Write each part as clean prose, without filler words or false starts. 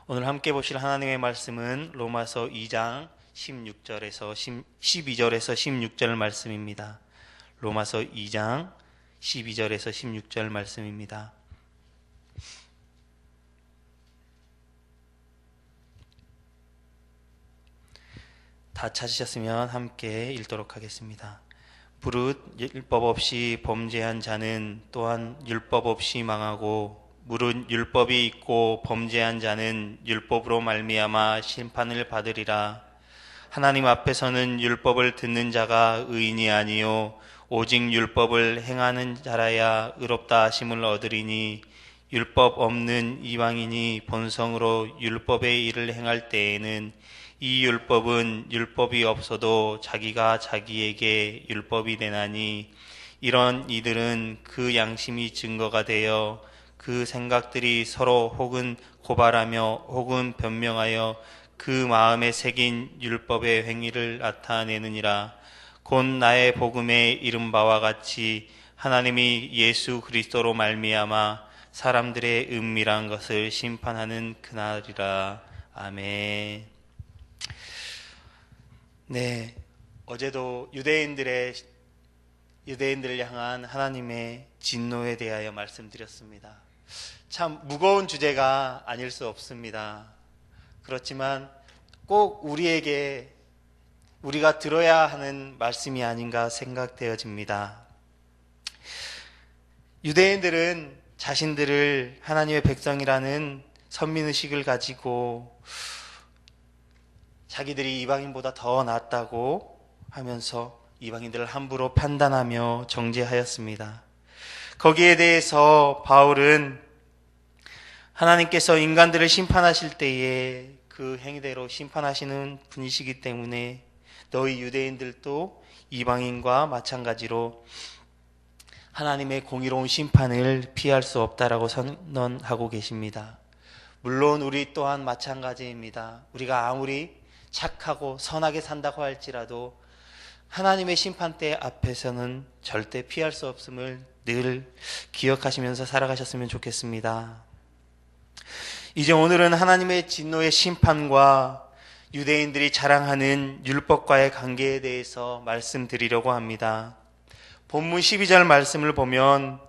오늘 함께 보실 하나님의 말씀은 로마서 2장 16절에서 12절에서 16절 말씀입니다. 로마서 2장 12절에서 16절 말씀입니다. 다 찾으셨으면 함께 읽도록 하겠습니다. 무릇 율법 없이 범죄한 자는 또한 율법 없이 망하고 무릇 율법이 있고 범죄한 자는 율법으로 말미암아 심판을 받으리라. 하나님 앞에서는 율법을 듣는 자가 의인이 아니요 오직 율법을 행하는 자라야 의롭다 하심을 얻으리니 율법 없는 이방인이 본성으로 율법의 일을 행할 때에는 이 율법은 율법이 없어도 자기가 자기에게 율법이 되나니 이런 이들은 그 양심이 증거가 되어 그 생각들이 서로 혹은 고발하며 혹은 변명하여 그 마음에 새긴 율법의 행위를 나타내느니라. 곧 나의 복음에 이른 바와 같이 하나님이 예수 그리스도로 말미암아 사람들의 은밀한 것을 심판하는 그날이라. 아멘. 네, 어제도 유대인들을 향한 하나님의 진노에 대하여 말씀드렸습니다. 참 무거운 주제가 아닐 수 없습니다. 그렇지만 꼭 우리가 들어야 하는 말씀이 아닌가 생각되어집니다. 유대인들은 자신들을 하나님의 백성이라는 선민의식을 가지고 자기들이 이방인보다 더 낫다고 하면서 이방인들을 함부로 판단하며 정죄하였습니다. 거기에 대해서 바울은 하나님께서 인간들을 심판하실 때에 그 행위대로 심판하시는 분이시기 때문에 너희 유대인들도 이방인과 마찬가지로 하나님의 공의로운 심판을 피할 수 없다라고 선언하고 계십니다. 물론 우리 또한 마찬가지입니다. 우리가 아무리 착하고 선하게 산다고 할지라도 하나님의 심판대 앞에서는 절대 피할 수 없음을 늘 기억하시면서 살아가셨으면 좋겠습니다. 이제 오늘은 하나님의 진노의 심판과 유대인들이 자랑하는 율법과의 관계에 대해서 말씀드리려고 합니다. 본문 12절 말씀을 보면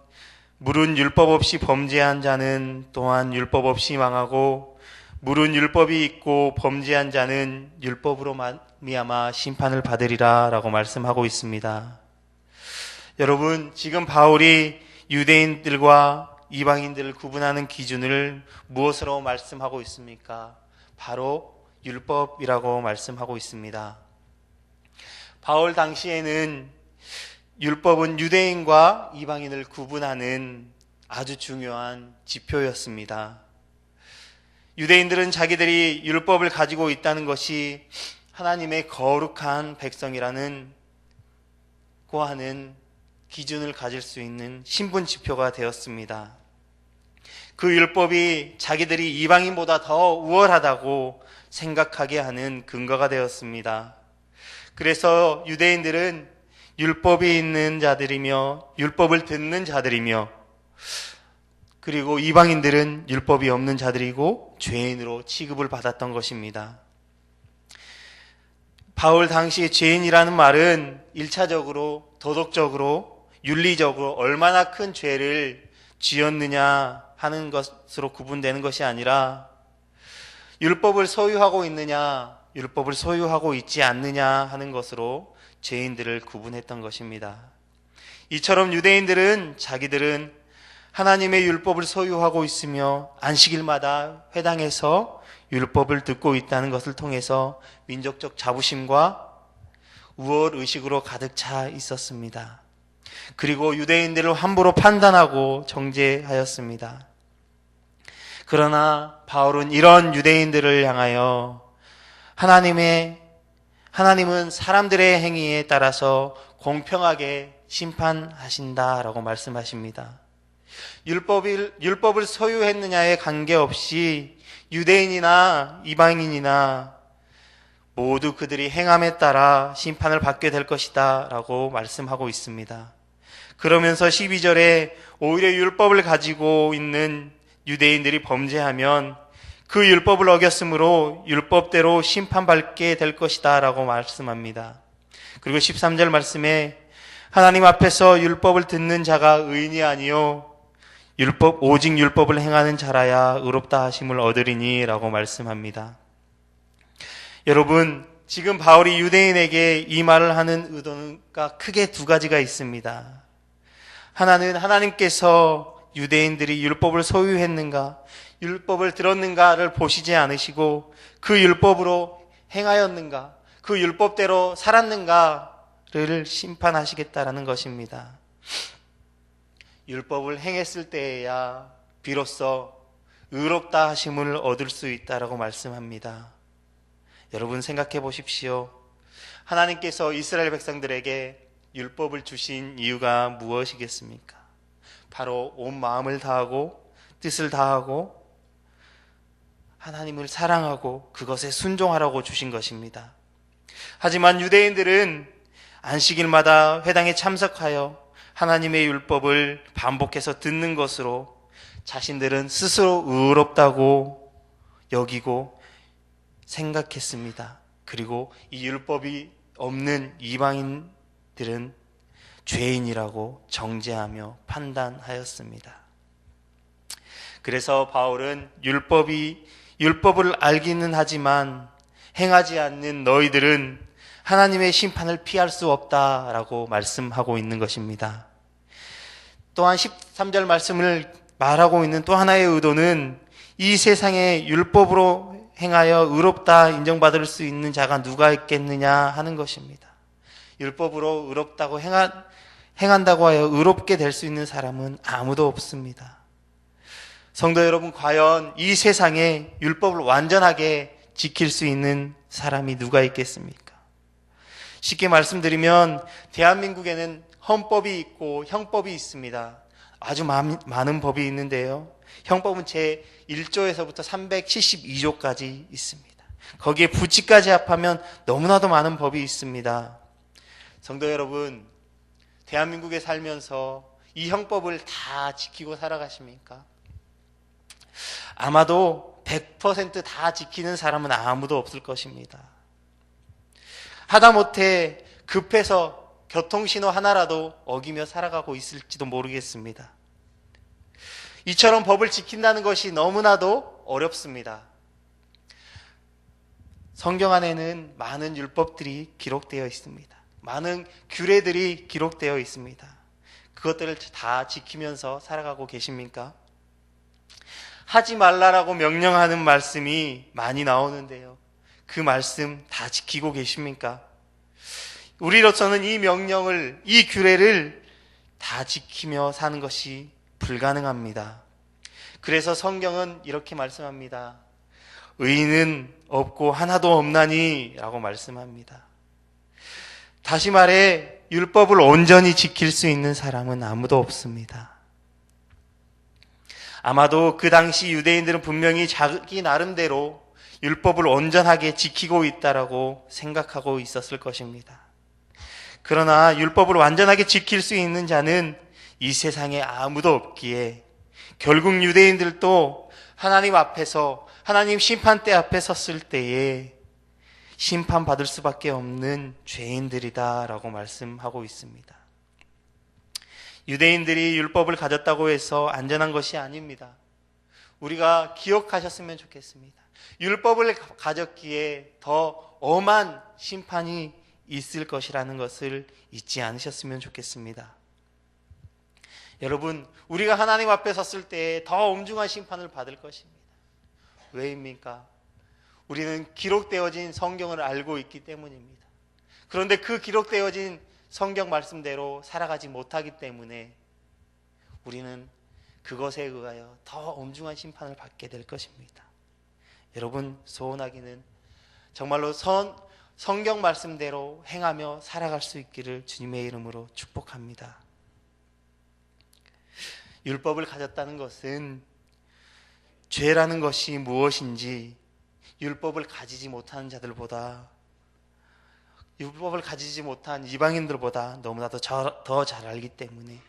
무릇 율법 없이 범죄한 자는 또한 율법 없이 망하고 무릇 율법이 있고 범죄한 자는 율법으로 말미암아 심판을 받으리라 라고 말씀하고 있습니다. 여러분, 지금 바울이 유대인들과 이방인들을 구분하는 기준을 무엇으로 말씀하고 있습니까? 바로 율법이라고 말씀하고 있습니다. 바울 당시에는 율법은 유대인과 이방인을 구분하는 아주 중요한 지표였습니다. 유대인들은 자기들이 율법을 가지고 있다는 것이 하나님의 거룩한 백성이라는 고하는 기준을 가질 수 있는 신분 지표가 되었습니다. 그 율법이 자기들이 이방인보다 더 우월하다고 생각하게 하는 근거가 되었습니다. 그래서 유대인들은 율법이 있는 자들이며 율법을 듣는 자들이며 그리고 이방인들은 율법이 없는 자들이고 죄인으로 취급을 받았던 것입니다. 바울 당시의 죄인이라는 말은 1차적으로 도덕적으로 윤리적으로 얼마나 큰 죄를 지었느냐 하는 것으로 구분되는 것이 아니라 율법을 소유하고 있느냐 율법을 소유하고 있지 않느냐 하는 것으로 죄인들을 구분했던 것입니다. 이처럼 유대인들은 자기들은 하나님의 율법을 소유하고 있으며 안식일마다 회당에서 율법을 듣고 있다는 것을 통해서 민족적 자부심과 우월의식으로 가득 차 있었습니다. 그리고 유대인들을 함부로 판단하고 정죄하였습니다. 그러나 바울은 이런 유대인들을 향하여 하나님은 사람들의 행위에 따라서 공평하게 심판하신다라고 말씀하십니다. 율법을 소유했느냐에 관계없이 유대인이나 이방인이나 모두 그들이 행함에 따라 심판을 받게 될 것이다 라고 말씀하고 있습니다. 그러면서 12절에 오히려 율법을 가지고 있는 유대인들이 범죄하면 그 율법을 어겼으므로 율법대로 심판받게 될 것이다 라고 말씀합니다. 그리고 13절 말씀에 하나님 앞에서 율법을 듣는 자가 의인이 아니요 오직 율법을 행하는 자라야 의롭다 하심을 얻으리니 라고 말씀합니다. 여러분, 지금 바울이 유대인에게 이 말을 하는 의도가 크게 두 가지가 있습니다. 하나는 하나님께서 유대인들이 율법을 소유했는가, 율법을 들었는가를 보시지 않으시고 그 율법으로 행하였는가, 그 율법대로 살았는가를 심판하시겠다라는 것입니다. 율법을 행했을 때에야 비로소 의롭다 하심을 얻을 수 있다라고 말씀합니다. 여러분 생각해 보십시오. 하나님께서 이스라엘 백성들에게 율법을 주신 이유가 무엇이겠습니까? 바로 온 마음을 다하고 뜻을 다하고 하나님을 사랑하고 그것에 순종하라고 주신 것입니다. 하지만 유대인들은 안식일마다 회당에 참석하여 하나님의 율법을 반복해서 듣는 것으로 자신들은 스스로 의롭다고 여기고 생각했습니다. 그리고 이 율법이 없는 이방인들은 죄인이라고 정죄하며 판단하였습니다. 그래서 바울은 율법을 알기는 하지만 행하지 않는 너희들은 하나님의 심판을 피할 수 없다라고 말씀하고 있는 것입니다. 또한 13절 말씀을 말하고 있는 또 하나의 의도는 이 세상에 율법으로 행하여 의롭다 인정받을 수 있는 자가 누가 있겠느냐 하는 것입니다. 율법으로 의롭다고 행한다고 하여 의롭게 될 수 있는 사람은 아무도 없습니다. 성도 여러분, 과연 이 세상에 율법을 완전하게 지킬 수 있는 사람이 누가 있겠습니까? 쉽게 말씀드리면 대한민국에는 헌법이 있고 형법이 있습니다. 아주 많은 법이 있는데요. 형법은 제1조에서부터 372조까지 있습니다. 거기에 부칙까지 합하면 너무나도 많은 법이 있습니다. 성도 여러분, 대한민국에 살면서 이 형법을 다 지키고 살아가십니까? 아마도 100% 다 지키는 사람은 아무도 없을 것입니다. 하다못해 급해서 교통신호 하나라도 어기며 살아가고 있을지도 모르겠습니다. 이처럼 법을 지킨다는 것이 너무나도 어렵습니다. 성경 안에는 많은 율법들이 기록되어 있습니다. 많은 규례들이 기록되어 있습니다. 그것들을 다 지키면서 살아가고 계십니까? 하지 말라라고 명령하는 말씀이 많이 나오는데요. 그 말씀 다 지키고 계십니까? 우리로서는 이 명령을, 이 규례를 다 지키며 사는 것이 불가능합니다. 그래서 성경은 이렇게 말씀합니다. 의인은 없고 하나도 없나니 라고 말씀합니다. 다시 말해 율법을 온전히 지킬 수 있는 사람은 아무도 없습니다. 아마도 그 당시 유대인들은 분명히 자기 나름대로 율법을 온전하게 지키고 있다라고 생각하고 있었을 것입니다. 그러나 율법을 완전하게 지킬 수 있는 자는 이 세상에 아무도 없기에 결국 유대인들도 하나님 앞에서, 하나님 심판대 앞에 섰을 때에 심판받을 수밖에 없는 죄인들이다라고 말씀하고 있습니다. 유대인들이 율법을 가졌다고 해서 안전한 것이 아닙니다. 우리가 기억하셨으면 좋겠습니다. 율법을 가졌기에 더 엄한 심판이 있을 것이라는 것을 잊지 않으셨으면 좋겠습니다. 여러분, 우리가 하나님 앞에 섰을 때 더 엄중한 심판을 받을 것입니다. 왜입니까? 우리는 기록되어진 성경을 알고 있기 때문입니다. 그런데 그 기록되어진 성경 말씀대로 살아가지 못하기 때문에 우리는 그것에 의하여 더 엄중한 심판을 받게 될 것입니다. 여러분, 소원하기는 정말로 성경 말씀대로 행하며 살아갈 수 있기를 주님의 이름으로 축복합니다. 율법을 가졌다는 것은 죄라는 것이 무엇인지 율법을 가지지 못하는 자들보다, 율법을 가지지 못한 이방인들보다 너무나도 더 잘 알기 때문에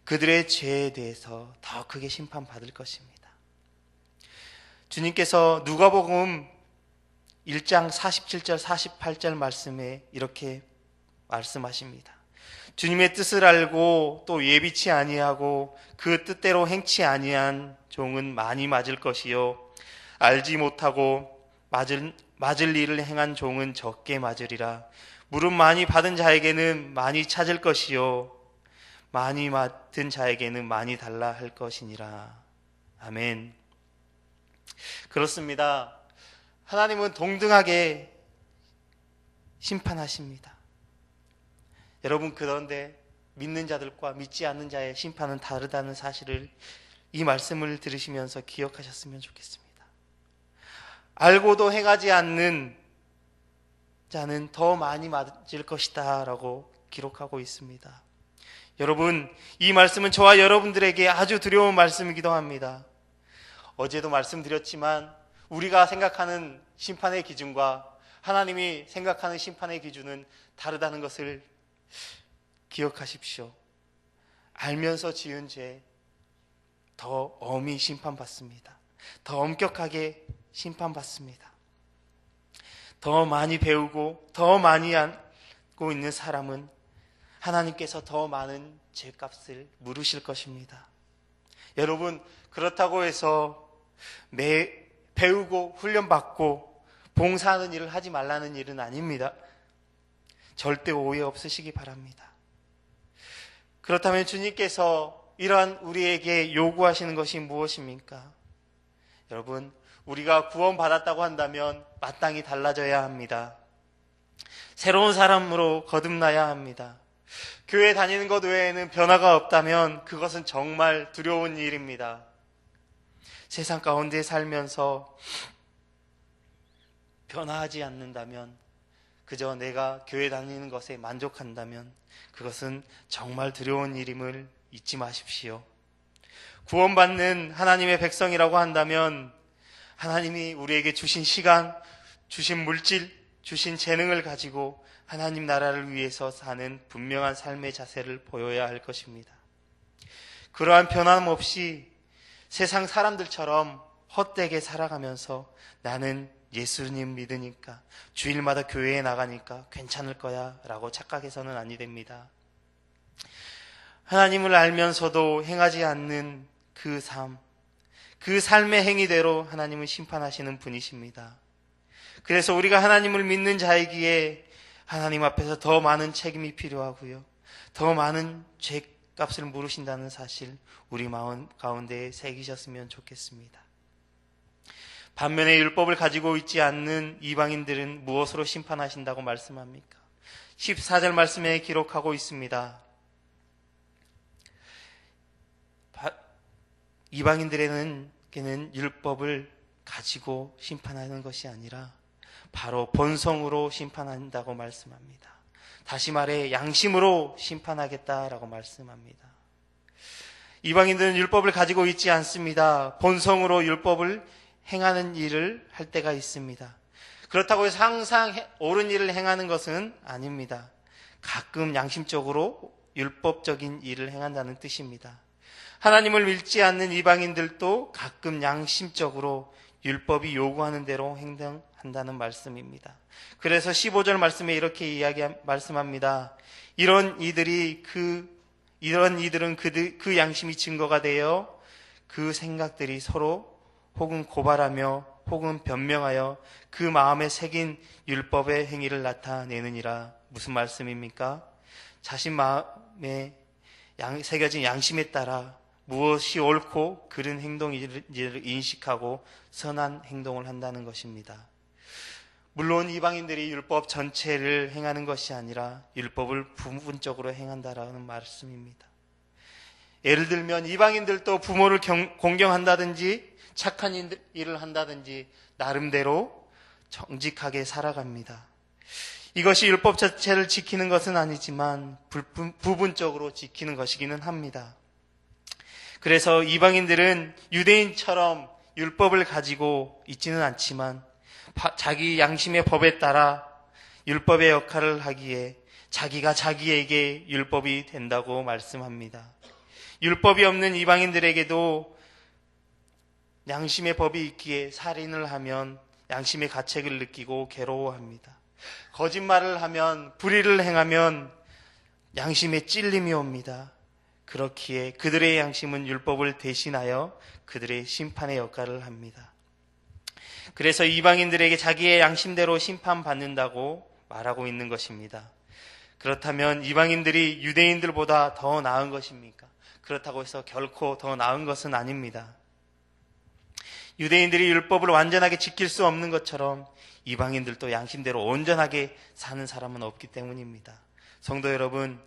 그들의 죄에 대해서 더 크게 심판받을 것입니다. 주님께서 누가복음 1장 47절 48절 말씀에 이렇게 말씀하십니다. 주님의 뜻을 알고 또 예비치 아니하고 그 뜻대로 행치 아니한 종은 많이 맞을 것이요 알지 못하고 맞을 일을 행한 종은 적게 맞으리라. 물은 많이 받은 자에게는 많이 찾을 것이요 많이 맡은 자에게는 많이 달라 할 것이니라. 아멘. 그렇습니다. 하나님은 동등하게 심판하십니다. 여러분, 그런데 믿는 자들과 믿지 않는 자의 심판은 다르다는 사실을 이 말씀을 들으시면서 기억하셨으면 좋겠습니다. 알고도 행하지 않는 자는 더 많이 맞을 것이다 라고 기록하고 있습니다. 여러분, 이 말씀은 저와 여러분들에게 아주 두려운 말씀이기도 합니다. 어제도 말씀드렸지만 우리가 생각하는 심판의 기준과 하나님이 생각하는 심판의 기준은 다르다는 것을 기억하십시오. 알면서 지은 죄 더 엄히 심판받습니다. 더 엄격하게 심판받습니다. 더 많이 배우고 더 많이 알고 있는 사람은 하나님께서 더 많은 죄값을 물으실 것입니다. 여러분, 그렇다고 해서 배우고 훈련받고 봉사하는 일을 하지 말라는 일은 아닙니다. 절대 오해 없으시기 바랍니다. 그렇다면 주님께서 이러한 우리에게 요구하시는 것이 무엇입니까? 여러분, 우리가 구원받았다고 한다면 마땅히 달라져야 합니다. 새로운 사람으로 거듭나야 합니다. 교회 다니는 것 외에는 변화가 없다면 그것은 정말 두려운 일입니다. 세상 가운데 살면서 변화하지 않는다면, 그저 내가 교회 다니는 것에 만족한다면 그것은 정말 두려운 일임을 잊지 마십시오. 구원받는 하나님의 백성이라고 한다면 하나님이 우리에게 주신 시간, 주신 물질, 주신 재능을 가지고 하나님 나라를 위해서 사는 분명한 삶의 자세를 보여야 할 것입니다. 그러한 변함없이 세상 사람들처럼 헛되게 살아가면서 나는 예수님 믿으니까, 주일마다 교회에 나가니까 괜찮을 거야 라고 착각해서는 아니 됩니다. 하나님을 알면서도 행하지 않는 그 삶, 그 삶의 행위대로 하나님은 심판하시는 분이십니다. 그래서 우리가 하나님을 믿는 자이기에 하나님 앞에서 더 많은 책임이 필요하고요, 더 많은 죄값을 물으신다는 사실 우리 마음 가운데에 새기셨으면 좋겠습니다. 반면에 율법을 가지고 있지 않는 이방인들은 무엇으로 심판하신다고 말씀합니까? 14절 말씀에 기록하고 있습니다. 이방인들에게는 율법을 가지고 심판하는 것이 아니라 바로 본성으로 심판한다고 말씀합니다. 다시 말해 양심으로 심판하겠다라고 말씀합니다. 이방인들은 율법을 가지고 있지 않습니다. 본성으로 율법을 행하는 일을 할 때가 있습니다. 그렇다고 해서 항상 옳은 일을 행하는 것은 아닙니다. 가끔 양심적으로 율법적인 일을 행한다는 뜻입니다. 하나님을 믿지 않는 이방인들도 가끔 양심적으로 율법이 요구하는 대로 행동한다는 말씀입니다. 그래서 15절 말씀에 이렇게 말씀합니다. 이런 이들은 그 양심이 증거가 되어 그 생각들이 서로 혹은 고발하며 혹은 변명하여 그 마음에 새긴 율법의 행위를 나타내느니라. 무슨 말씀입니까? 자신 마음에 새겨진 양심에 따라 무엇이 옳고 그른 행동인지를 인식하고 선한 행동을 한다는 것입니다. 물론 이방인들이 율법 전체를 행하는 것이 아니라 율법을 부분적으로 행한다라는 말씀입니다. 예를 들면 이방인들도 부모를 공경한다든지 착한 일을 한다든지 나름대로 정직하게 살아갑니다. 이것이 율법 자체를 지키는 것은 아니지만 부분적으로 지키는 것이기는 합니다. 그래서 이방인들은 유대인처럼 율법을 가지고 있지는 않지만 자기 양심의 법에 따라 율법의 역할을 하기에 자기가 자기에게 율법이 된다고 말씀합니다. 율법이 없는 이방인들에게도 양심의 법이 있기에 살인을 하면 양심의 가책을 느끼고 괴로워합니다. 거짓말을 하면, 불의를 행하면 양심의 찔림이 옵니다. 그렇기에 그들의 양심은 율법을 대신하여 그들의 심판의 역할을 합니다. 그래서 이방인들에게 자기의 양심대로 심판받는다고 말하고 있는 것입니다. 그렇다면 이방인들이 유대인들보다 더 나은 것입니까? 그렇다고 해서 결코 더 나은 것은 아닙니다. 유대인들이 율법을 완전하게 지킬 수 없는 것처럼 이방인들도 양심대로 온전하게 사는 사람은 없기 때문입니다. 성도 여러분,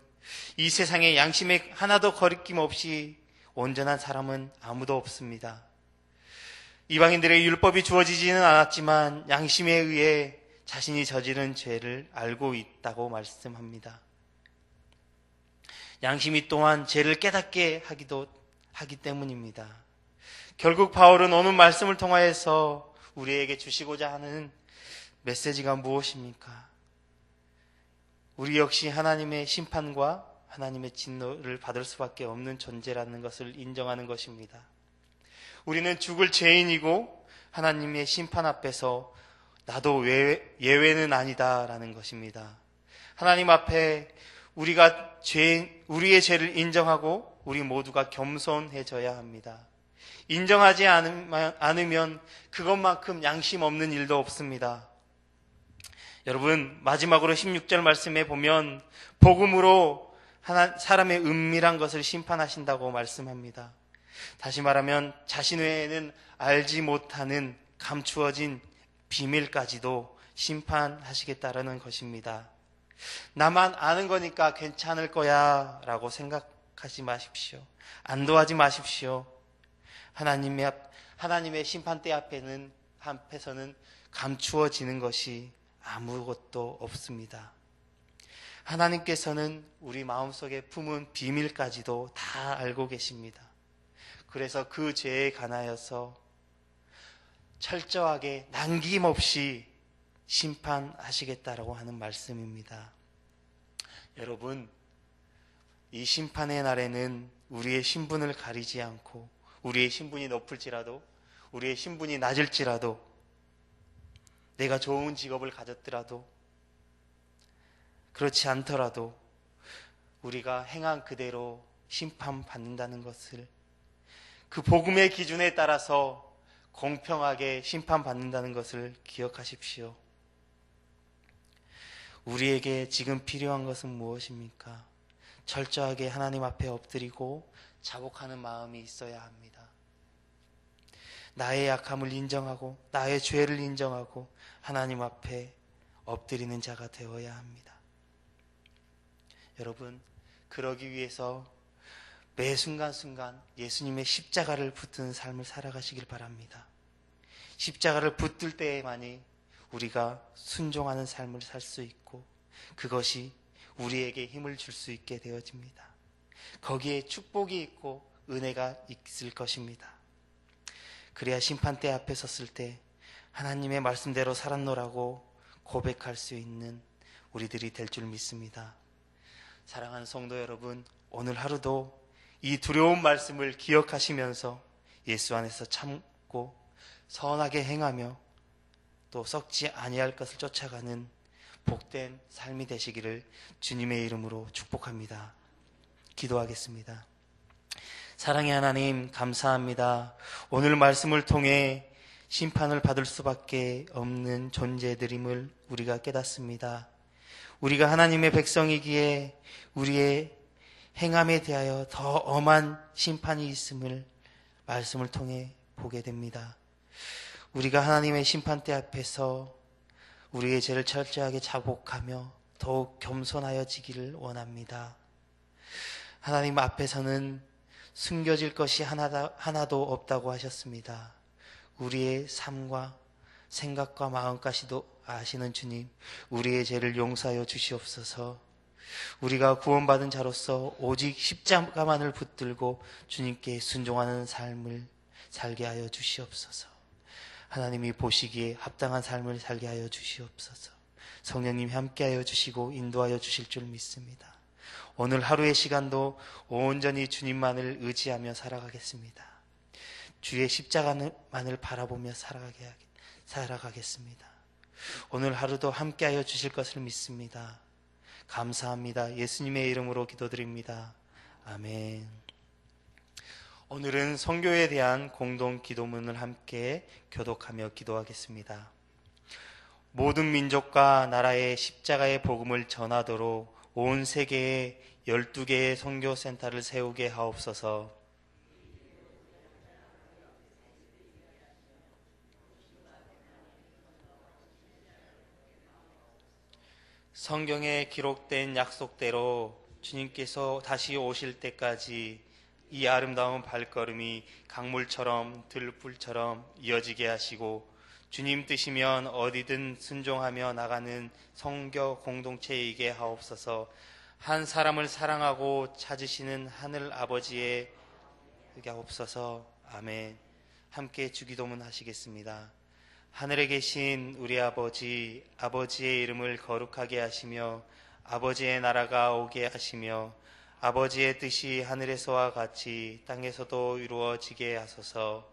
이 세상에 양심에 하나도 거리낌 없이 온전한 사람은 아무도 없습니다. 이방인들의 율법이 주어지지는 않았지만 양심에 의해 자신이 저지른 죄를 알고 있다고 말씀합니다. 양심이 또한 죄를 깨닫게 하기 때문입니다. 결국 바울은 오늘 말씀을 통하여서 우리에게 주시고자 하는 메시지가 무엇입니까? 우리 역시 하나님의 심판과 하나님의 진노를 받을 수밖에 없는 존재라는 것을 인정하는 것입니다. 우리는 죽을 죄인이고 하나님의 심판 앞에서 나도 예외는 아니다라는 것입니다. 하나님 앞에 우리의 죄를 인정하고 우리 모두가 겸손해져야 합니다. 인정하지 않으면 그것만큼 양심 없는 일도 없습니다. 여러분, 마지막으로 16절 말씀에 보면 복음으로 사람의 은밀한 것을 심판하신다고 말씀합니다. 다시 말하면 자신 외에는 알지 못하는 감추어진 비밀까지도 심판하시겠다라는 것입니다. 나만 아는 거니까 괜찮을 거야 라고 생각하지 마십시오. 안도하지 마십시오. 하나님의 심판대 앞에서는 감추어지는 것이 아무것도 없습니다. 하나님께서는 우리 마음속에 품은 비밀까지도 다 알고 계십니다. 그래서 그 죄에 관하여서 철저하게 남김없이 심판하시겠다라고 하는 말씀입니다. 여러분, 이 심판의 날에는 우리의 신분을 가리지 않고 우리의 신분이 높을지라도 우리의 신분이 낮을지라도 내가 좋은 직업을 가졌더라도 그렇지 않더라도 우리가 행한 그대로 심판받는다는 것을, 그 복음의 기준에 따라서 공평하게 심판받는다는 것을 기억하십시오. 우리에게 지금 필요한 것은 무엇입니까? 철저하게 하나님 앞에 엎드리고 자복하는 마음이 있어야 합니다. 나의 약함을 인정하고 나의 죄를 인정하고 하나님 앞에 엎드리는 자가 되어야 합니다. 여러분, 그러기 위해서 매 순간순간 예수님의 십자가를 붙드는 삶을 살아가시길 바랍니다. 십자가를 붙들 때에만이 우리가 순종하는 삶을 살 수 있고 그것이 우리에게 힘을 줄 수 있게 되어집니다. 거기에 축복이 있고 은혜가 있을 것입니다. 그래야 심판대 앞에 섰을 때 하나님의 말씀대로 살았노라고 고백할 수 있는 우리들이 될 줄 믿습니다. 사랑하는 성도 여러분, 오늘 하루도 이 두려운 말씀을 기억하시면서 예수 안에서 참고 선하게 행하며 또 썩지 아니할 것을 쫓아가는 복된 삶이 되시기를 주님의 이름으로 축복합니다. 기도하겠습니다. 사랑의 하나님, 감사합니다. 오늘 말씀을 통해 심판을 받을 수밖에 없는 존재들임을 우리가 깨닫습니다. 우리가 하나님의 백성이기에 우리의 행함에 대하여 더 엄한 심판이 있음을 말씀을 통해 보게 됩니다. 우리가 하나님의 심판대 앞에서 우리의 죄를 철저하게 자복하며 더욱 겸손하여지기를 원합니다. 하나님 앞에서는 숨겨질 것이 하나도 없다고 하셨습니다. 우리의 삶과 생각과 마음까지도 아시는 주님, 우리의 죄를 용서하여 주시옵소서. 우리가 구원받은 자로서 오직 십자가만을 붙들고 주님께 순종하는 삶을 살게 하여 주시옵소서. 하나님이 보시기에 합당한 삶을 살게 하여 주시옵소서. 성령님이 함께하여 주시고 인도하여 주실 줄 믿습니다. 오늘 하루의 시간도 온전히 주님만을 의지하며 살아가겠습니다. 주의 십자가만을 바라보며 살아가겠습니다. 오늘 하루도 함께하여 주실 것을 믿습니다. 감사합니다. 예수님의 이름으로 기도드립니다. 아멘. 오늘은 선교에 대한 공동 기도문을 함께 교독하며 기도하겠습니다. 모든 민족과 나라에 십자가의 복음을 전하도록 온 세계에 12개의 선교센터를 세우게 하옵소서. 성경에 기록된 약속대로 주님께서 다시 오실 때까지 이 아름다운 발걸음이 강물처럼 들불처럼 이어지게 하시고, 주님 뜻이면 어디든 순종하며 나가는 선교 공동체이게 하옵소서. 한 사람을 사랑하고 찾으시는 하늘 아버지의 에게 하옵소서. 아멘. 함께 주기도문 하시겠습니다. 하늘에 계신 우리 아버지, 아버지의 이름을 거룩하게 하시며 아버지의 나라가 오게 하시며 아버지의 뜻이 하늘에서와 같이 땅에서도 이루어지게 하소서.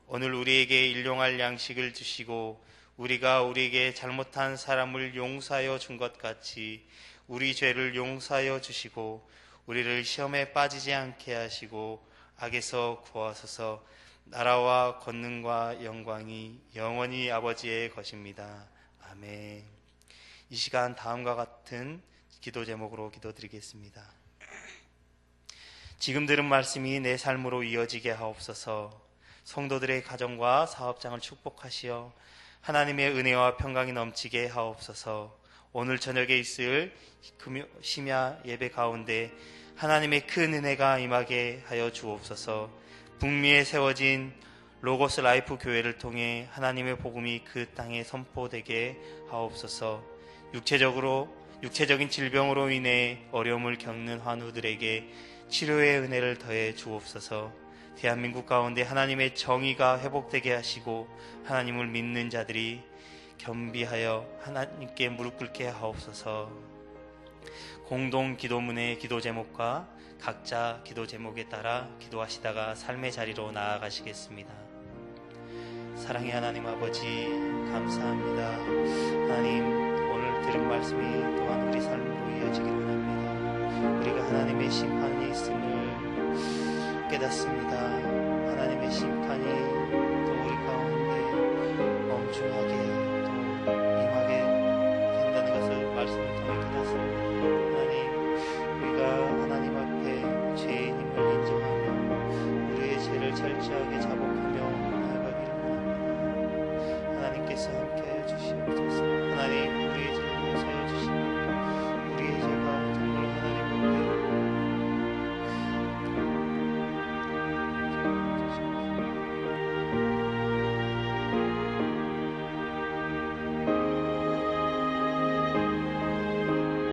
오늘 우리에게 일용할 양식을 주시고 우리가 우리에게 잘못한 사람을 용서하여 준 것 같이 우리 죄를 용서하여 주시고 우리를 시험에 빠지지 않게 하시고 악에서 구하소서. 나라와 권능과 영광이 영원히 아버지의 것입니다. 아멘. 이 시간 다음과 같은 기도 제목으로 기도드리겠습니다. 지금 들은 말씀이 내 삶으로 이어지게 하옵소서. 성도들의 가정과 사업장을 축복하시어 하나님의 은혜와 평강이 넘치게 하옵소서. 오늘 저녁에 있을 심야 예배 가운데 하나님의 큰 은혜가 임하게 하여 주옵소서. 북미에 세워진 로고스 라이프 교회를 통해 하나님의 복음이 그 땅에 선포되게 하옵소서. 육체적인 질병으로 인해 어려움을 겪는 환우들에게 치료의 은혜를 더해 주옵소서. 대한민국 가운데 하나님의 정의가 회복되게 하시고 하나님을 믿는 자들이 겸비하여 하나님께 무릎 꿇게 하옵소서. 공동 기도문의 기도 제목과 각자 기도 제목에 따라 기도하시다가 삶의 자리로 나아가시겠습니다. 사랑의 하나님 아버지, 감사합니다. 하나님, 오늘 들은 말씀이 또한 우리 삶으로 이어지기를 원합니다. 우리가 하나님의 심판이 있음을 깨닫습니다. 하나님의 심판이 또 우리 가운데 멈춤하게 또 임하게 된다는 것을 말씀을 통해 깨닫습니다. 하나님 앞에 죄인임을 인정하며 우리의 죄를 철저하게 자복하며 나아가기를 원합니다. 하나님께서 함께